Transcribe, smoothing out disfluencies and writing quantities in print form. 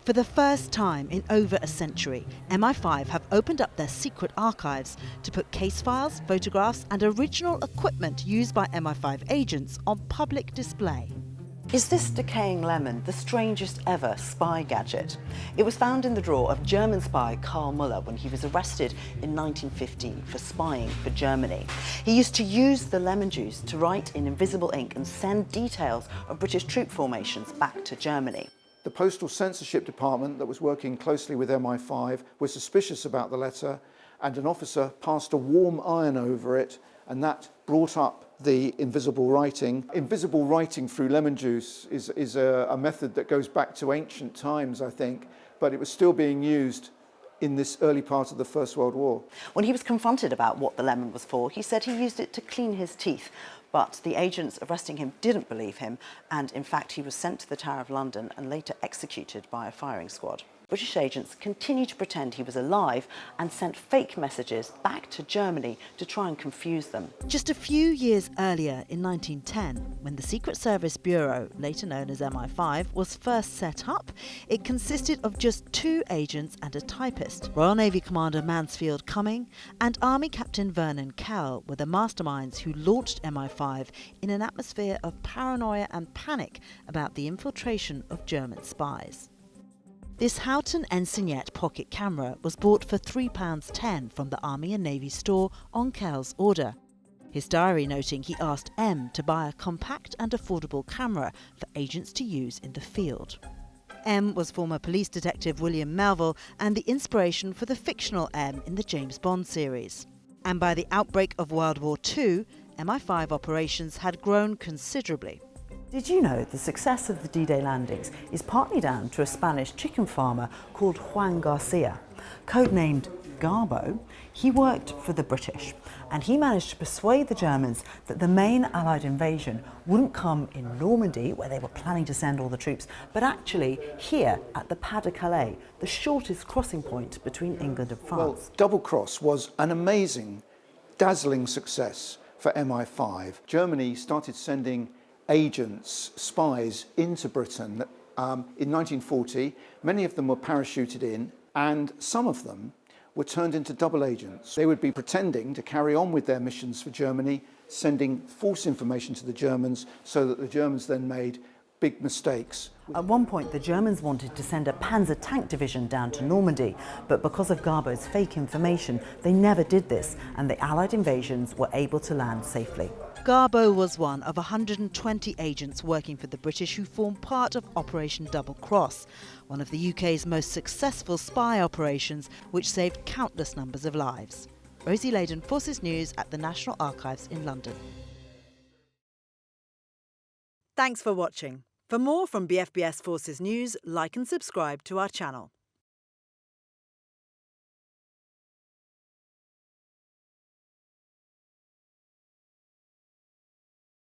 For the first time in over a century, MI5 have opened up their secret archives to put case files, photographs and original equipment used by MI5 agents on public display. Is this decaying lemon the strangest ever spy gadget? It was found in the drawer of German spy Karl Muller when he was arrested in 1915 for spying for Germany. He used to use the lemon juice to write in invisible ink and send details of British troop formations back to Germany. The Postal Censorship Department that was working closely with MI5 was suspicious about the letter, and an officer passed a warm iron over it, and that brought up the invisible writing. Invisible writing through lemon juice is a method that goes back to ancient times, I think, but it was still being used in this early part of the First World War. When he was confronted about what the lemon was for, he said he used it to clean his teeth. But the agents arresting him didn't believe him, and in fact he was sent to the Tower of London and later executed by a firing squad. British agents continued to pretend he was alive and sent fake messages back to Germany to try and confuse them. Just a few years earlier, in 1910, when the Secret Service Bureau, later known as MI5, was first set up, it consisted of just 2 agents and a typist. Royal Navy Commander Mansfield Cumming and Army Captain Vernon Kell were the masterminds who launched MI5 in an atmosphere of paranoia and panic about the infiltration of German spies. This Houghton Ensignette pocket camera was bought for £3.10 from the Army and Navy store on Kell's order. His diary noting he asked M to buy a compact and affordable camera for agents to use in the field. M was former police detective William Melville and the inspiration for the fictional M in the James Bond series. And by the outbreak of World War II, MI5 operations had grown considerably. Did you know the success of the D-Day landings is partly down to a Spanish chicken farmer called Juan Garcia? Codenamed Garbo, he worked for the British, and he managed to persuade the Germans that the main Allied invasion wouldn't come in Normandy, where they were planning to send all the troops, but actually here at the Pas de Calais, the shortest crossing point between England and France. Well, Double Cross was an amazing, dazzling success for MI5. Germany started sending agents, spies into Britain in 1940. Many of them were parachuted in, and some of them were turned into double agents. They would be pretending to carry on with their missions for Germany, sending false information to the Germans so that the Germans then made big mistakes. At one point, the Germans wanted to send a Panzer tank division down to Normandy, but because of Garbo's fake information, they never did this, and the Allied invasions were able to land safely. Garbo was one of 120 agents working for the British who formed part of Operation Double Cross, one of the UK's most successful spy operations which saved countless numbers of lives. Rosie Leyden, Forces News at the National Archives in London. Thanks for watching. For more from BFBS Forces News, like and subscribe to our channel.